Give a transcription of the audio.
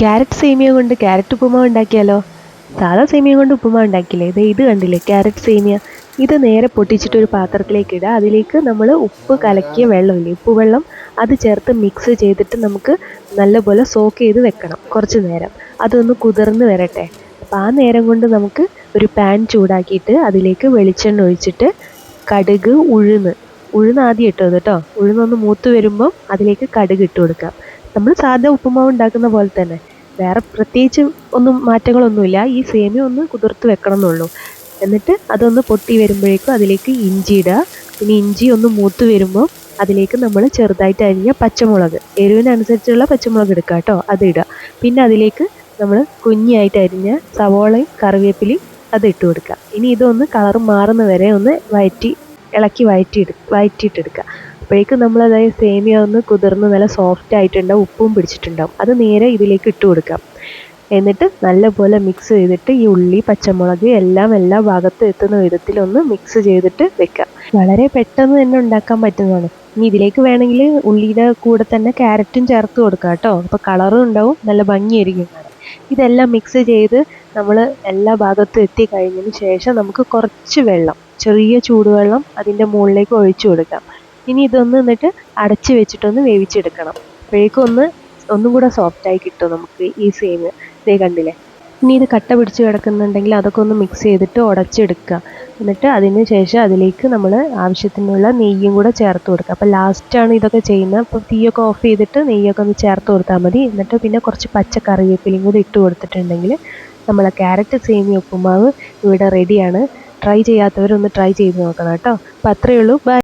Carrot സേമിയ കൊണ്ട് carrot ഉപ്പുമാവ് ഉണ്ടാക്കിയാലോ? സാധാ സേമിയ കൊണ്ട് ഉപ്പുമാവ് ഉണ്ടാക്കില്ലേ? ഇത് കണ്ടില്ലേ ക്യാരറ്റ് സേമിയ. ഇത് നേരെ പൊട്ടിച്ചിട്ട് ഒരു പാത്രത്തിലേക്ക് ഇടുക. അതിലേക്ക് നമ്മൾ ഉപ്പ് കലക്കിയ വെള്ളമില്ലേ, ഉപ്പ് വെള്ളം, അത് ചേർത്ത് മിക്സ് ചെയ്തിട്ട് നമുക്ക് നല്ലപോലെ സോക്ക് ചെയ്ത് വെക്കണം കുറച്ച് നേരം. അതൊന്ന് കുതിർന്ന് വരട്ടെ. അപ്പോൾ ആ നേരം കൊണ്ട് നമുക്ക് ഒരു പാൻ ചൂടാക്കിയിട്ട് അതിലേക്ക് വെളിച്ചെണ്ണ ഒഴിച്ചിട്ട് കടുക്, ഉഴുന്ന് ആദ്യം ഇട്ടത് കേട്ടോ. ഉഴുന്നൊന്ന് മൂത്ത് വരുമ്പം അതിലേക്ക് കടുക് ഇട്ട് കൊടുക്കാം. നമ്മൾ സാധാ ഉപ്പുമാവ് ഉണ്ടാക്കുന്ന പോലെ തന്നെ, വേറെ പ്രത്യേകിച്ച് മാറ്റങ്ങളൊന്നുമില്ല. ഈ സേമിയ ഒന്ന് കുതിർത്ത് വെക്കണം എന്നുള്ളൂ. എന്നിട്ട് അതൊന്ന് പൊട്ടി വരുമ്പോഴേക്കും അതിലേക്ക് ഇഞ്ചി ഇടുക. പിന്നെ ഇഞ്ചി ഒന്ന് മൂത്ത് വരുമ്പോൾ അതിലേക്ക് നമ്മൾ ചെറുതായിട്ട് അരിഞ്ഞ പച്ചമുളക്, എരിവിനനുസരിച്ചുള്ള പച്ചമുളക് എടുക്കുക കേട്ടോ, അത് ഇടുക. പിന്നെ അതിലേക്ക് നമ്മൾ കുഞ്ഞായിട്ട് അരിഞ്ഞ സവോളയും കറിവേപ്പിലയും അത് ഇട്ട് കൊടുക്കുക. ഇനി ഇതൊന്ന് കളർ മാറുന്ന വരെ ഒന്ന് ഇളക്കി വഴറ്റിയിട്ടെടുക്കുക. അപ്പോഴേക്കും നമ്മളതായത് സേമിയ ഒന്ന് കുതിർന്ന് നല്ല സോഫ്റ്റ് ആയിട്ടുണ്ടാവും, ഉപ്പും പിടിച്ചിട്ടുണ്ടാവും. അത് നേരെ ഇതിലേക്ക് ഇട്ട് കൊടുക്കാം. എന്നിട്ട് നല്ലപോലെ മിക്സ് ചെയ്തിട്ട് ഈ ഉള്ളി, പച്ചമുളക് എല്ലാം എല്ലാ ഭാഗത്തും എത്തുന്ന വിധത്തിലൊന്ന് മിക്സ് ചെയ്തിട്ട് വെക്കാം. വളരെ പെട്ടെന്ന് തന്നെ ഉണ്ടാക്കാൻ പറ്റുന്നതാണ്. ഇനി ഇതിലേക്ക് വേണമെങ്കിൽ ഉള്ളിയുടെ കൂടെ തന്നെ ക്യാരറ്റും ചേർത്ത് കൊടുക്കാം കേട്ടോ. അപ്പോൾ കളറും ഉണ്ടാവും, നല്ല ഭംഗിയായിരിക്കും കാണാൻ. ഇതെല്ലാം മിക്സ് ചെയ്ത് നമ്മൾ എല്ലാ ഭാഗത്തും എത്തി കഴിഞ്ഞതിന് ശേഷം നമുക്ക് കുറച്ച് വെള്ളം, ചെറിയ ചൂടുവെള്ളം അതിൻ്റെ മുകളിലേക്ക് ഒഴിച്ചു കൊടുക്കാം. ഇനി ഇതൊന്ന് എന്നിട്ട് അടച്ച് വെച്ചിട്ടൊന്ന് വേവിച്ചെടുക്കണം. അപ്പോഴേക്കും ഒന്നും കൂടെ സോഫ്റ്റായി കിട്ടും നമുക്ക് ഈ സേമിയ. ഇതേ കണ്ടില്ലേ. ഇനി ഇത് കട്ട പിടിച്ച് കിടക്കുന്നുണ്ടെങ്കിൽ അതൊക്കെ ഒന്ന് മിക്സ് ചെയ്തിട്ട് ഉടച്ചെടുക്കുക. എന്നിട്ട് അതിന് ശേഷം അതിലേക്ക് നമ്മൾ ആവശ്യത്തിനുള്ള നെയ്യും കൂടെ ചേർത്ത് കൊടുക്കുക. അപ്പോൾ ലാസ്റ്റാണ് ഇതൊക്കെ ചെയ്യുന്നത്. അപ്പോൾ തീയൊക്കെ ഓഫ് ചെയ്തിട്ട് നെയ്യൊക്കെ ഒന്ന് ചേർത്ത് കൊടുത്താൽ മതി. എന്നിട്ട് പിന്നെ കുറച്ച് പച്ച കറിവേപ്പിലയും കൂടി ഇട്ട് കൊടുത്തിട്ടുണ്ടെങ്കിൽ നമ്മളെ ക്യാരറ്റ് സേമിയ ഉപ്പുമാവ് ഇവിടെ റെഡിയാണ്. ട്രൈ ചെയ്യാത്തവരൊന്ന് ട്രൈ ചെയ്ത് നോക്കണം കേട്ടോ. അപ്പോൾ അത്രയേ ഉള്ളൂ. ബൈ.